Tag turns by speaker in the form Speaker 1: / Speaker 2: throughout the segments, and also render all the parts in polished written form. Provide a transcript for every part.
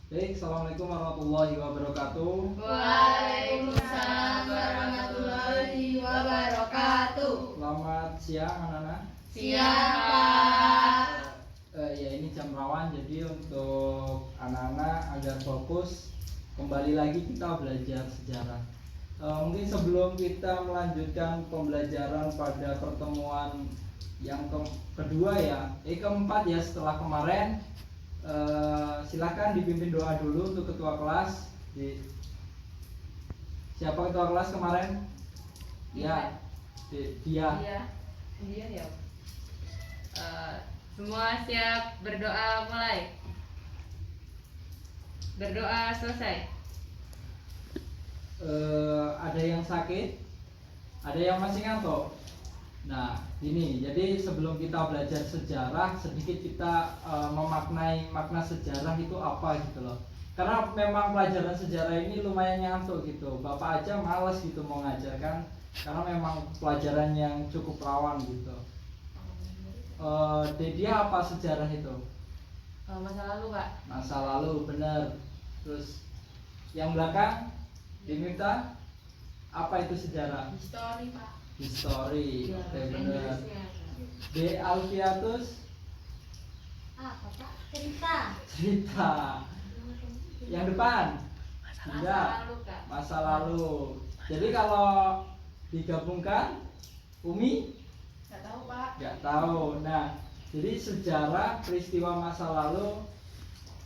Speaker 1: Baik, assalamualaikum warahmatullahi wabarakatuh.
Speaker 2: Waalaikumsalam warahmatullahi wabarakatuh.
Speaker 1: Selamat siang anak-anak.
Speaker 2: Siapa?
Speaker 1: Ya ini jam rawan, jadi untuk anak-anak agar fokus, kembali lagi kita belajar sejarah. Mungkin sebelum kita melanjutkan pembelajaran pada pertemuan yang kedua keempat ya setelah kemarin, silakan dipimpin doa dulu untuk ketua kelas. Siapa ketua kelas kemarin? Ya, dia.
Speaker 2: Dia ya. Semua siap berdoa mulai. Berdoa selesai.
Speaker 1: Ada yang sakit, ada yang masih ngantuk. Nah, ini jadi sebelum kita belajar sejarah, sedikit kita memaknai makna sejarah itu apa gitu loh. Karena memang pelajaran sejarah ini lumayan ngantuk gitu. Bapak aja males gitu mau ngajarkan, karena memang pelajaran yang cukup rawan gitu. Dia apa sejarah itu?
Speaker 2: Masa lalu, Pak.
Speaker 1: Masa lalu, benar. Terus yang belakang diminta apa itu sejarah?
Speaker 2: Histori, Pak.
Speaker 1: History,
Speaker 2: Ya,
Speaker 1: oke, benar.
Speaker 2: Inggrisnya.
Speaker 1: D. Alfiatus
Speaker 3: Apa Pak? Cerita.
Speaker 1: cerita. Yang depan
Speaker 2: Masa lalu, Kak.
Speaker 1: masa lalu. Jadi kalau digabungkan Umi
Speaker 2: Nggak tahu, Pak.
Speaker 1: nggak tahu. Nah, jadi sejarah peristiwa masa lalu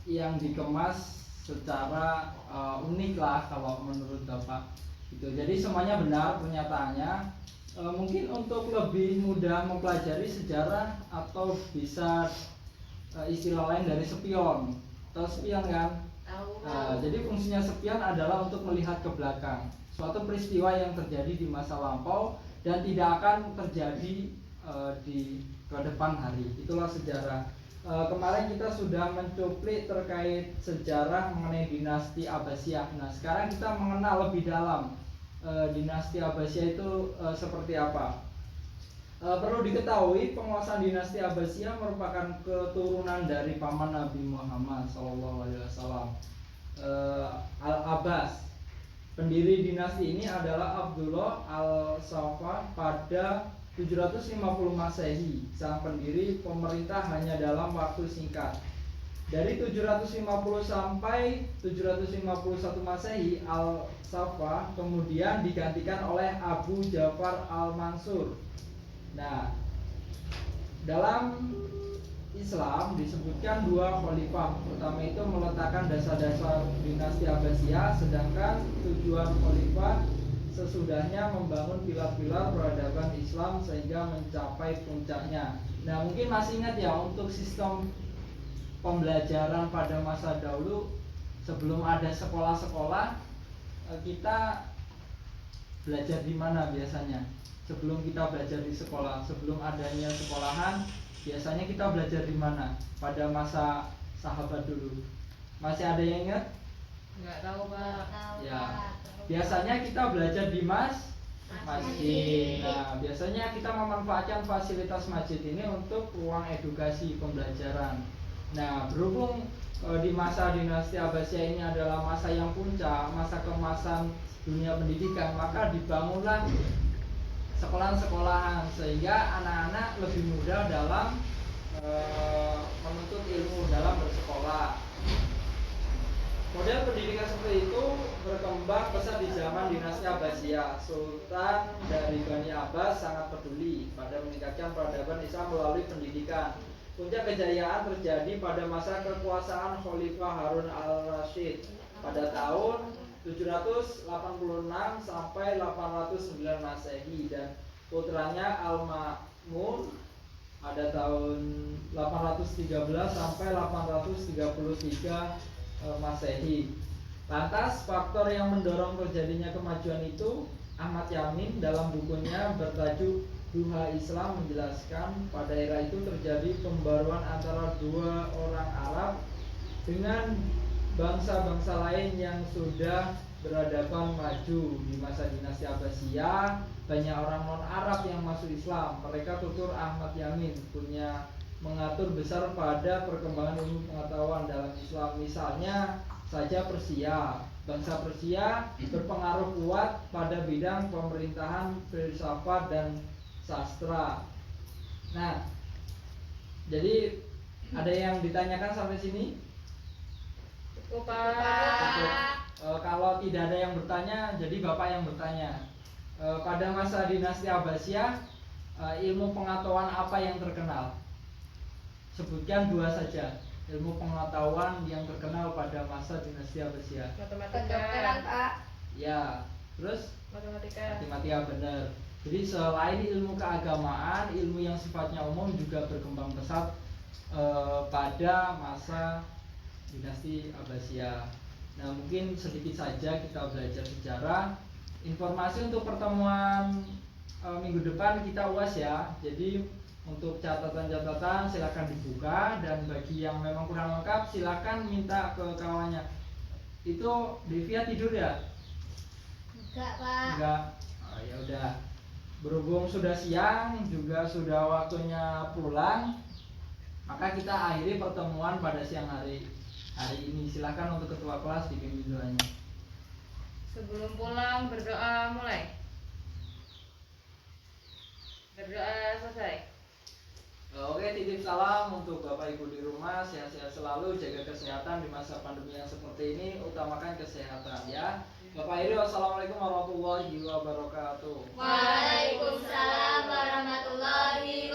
Speaker 1: yang dikemas secara unik lah kalau menurut Bapak gitu. Jadi semuanya benar pernyataannya. Mungkin untuk lebih mudah mempelajari sejarah atau bisa istilah lain dari spion. Tahu spion kan?
Speaker 2: Tahu.
Speaker 1: Jadi fungsinya spion adalah untuk melihat ke belakang suatu peristiwa yang terjadi di masa lampau dan tidak akan terjadi di ke depan hari. Itulah sejarah. Kemarin kita sudah mencuplik terkait sejarah mengenai dinasti Abbasiyah. Nah, sekarang kita mengenal lebih dalam dinasti Abbasiyah itu seperti apa. Perlu diketahui penguasaan dinasti Abbasiyah merupakan keturunan dari paman Nabi Muhammad SAW, Al-Abbas. Pendiri dinasti ini adalah Abdullah Al-Saffah pada 750 Masehi. Sang pendiri pemerintah hanya dalam waktu singkat. Dari 750 sampai 751 Masehi, Al-Saffah kemudian digantikan oleh Abu Ja'far Al-Mansur. Nah, dalam Islam disebutkan dua khalifah. Pertama itu meletakkan dasar-dasar dinasti Abbasiyah, sedangkan tujuan khalifah sesudahnya membangun pilar-pilar peradaban Islam sehingga mencapai puncaknya. Nah, mungkin masih ingat ya untuk sistem pembelajaran pada masa dahulu sebelum ada sekolah-sekolah, kita belajar di mana biasanya? Sebelum kita belajar di sekolah, sebelum adanya sekolahan, biasanya kita belajar di mana? Pada masa sahabat dulu. Masih ada yang ingat?
Speaker 2: Nggak tahu, Pak.
Speaker 1: Ya. Biasanya kita belajar di masjid. Nah, biasanya kita memanfaatkan fasilitas masjid ini untuk ruang edukasi pembelajaran. Nah, berhubung di masa dinasti Abbasiyah ini adalah masa yang puncak, masa keemasan dunia pendidikan, maka dibangunlah sekolahan-sekolahan sehingga anak-anak lebih mudah dalam menuntut ilmu, dalam bersekolah. Model pendidikan seperti itu berkembang pesat di zaman dinasti Abbasiyah. Sultan dari Bani Abbas sangat peduli pada meningkatkan peradaban Islam melalui pendidikan. Puncak kejayaan terjadi pada masa kekuasaan Khalifah Harun al-Rashid pada tahun 786 sampai 809 Masehi dan putranya Al-Ma'mun pada tahun 813 sampai 833 Masehi. Lantas faktor yang mendorong terjadinya kemajuan itu, Ahmad Yamin dalam bukunya bertajuk Duha Islam menjelaskan pada era itu terjadi pembaruan antara dua orang Arab dengan bangsa-bangsa lain yang sudah beradaban maju. Di masa dinasti Abbasiyah banyak orang non-Arab yang masuk Islam. Mereka tutur Ahmad Yamin punya mengatur besar pada perkembangan ilmu pengetahuan dalam Islam Misalnya saja Persia. Bangsa Persia berpengaruh kuat pada bidang pemerintahan, filsafat dan sastra. Nah, jadi ada yang ditanyakan sampai sini?
Speaker 2: Cukup
Speaker 1: Cukup.
Speaker 2: Pak.
Speaker 1: Kalau tidak ada yang bertanya, jadi Bapak yang bertanya. Pada masa dinasti Abbasiyah, ilmu pengetahuan apa yang terkenal? Sebutkan 2 saja. Ilmu pengetahuan yang terkenal pada masa dinasti Abbasiyah.
Speaker 2: Matematika.
Speaker 3: Pak.
Speaker 1: Ya, terus
Speaker 2: Matematika.
Speaker 1: matematika benar. Jadi selain ilmu keagamaan, ilmu yang sifatnya umum juga berkembang pesat pada masa dinasti Abbasiyah. Nah, mungkin sedikit saja kita belajar sejarah. Informasi untuk pertemuan minggu depan kita UAS ya. Jadi untuk catatan-catatan silakan dibuka, dan bagi yang memang kurang lengkap silakan minta ke kawannya. Itu Devia tidur ya?
Speaker 3: Enggak, Pak.
Speaker 1: Enggak. Oh, ya udah. Berhubung sudah siang, juga sudah waktunya pulang, maka kita akhiri pertemuan pada siang hari ini. Silakan untuk ketua kelas dipimpin doanya.
Speaker 2: Sebelum pulang berdoa mulai. Berdoa selesai.
Speaker 1: Oke, titip salam untuk Bapak Ibu di rumah, sehat-sehat selalu, jaga kesehatan di masa pandemi yang seperti ini, utamakan kesehatan ya. Bapak Iri, wassalamualaikum warahmatullahi wabarakatuh.
Speaker 3: Waalaikumsalam warahmatullahi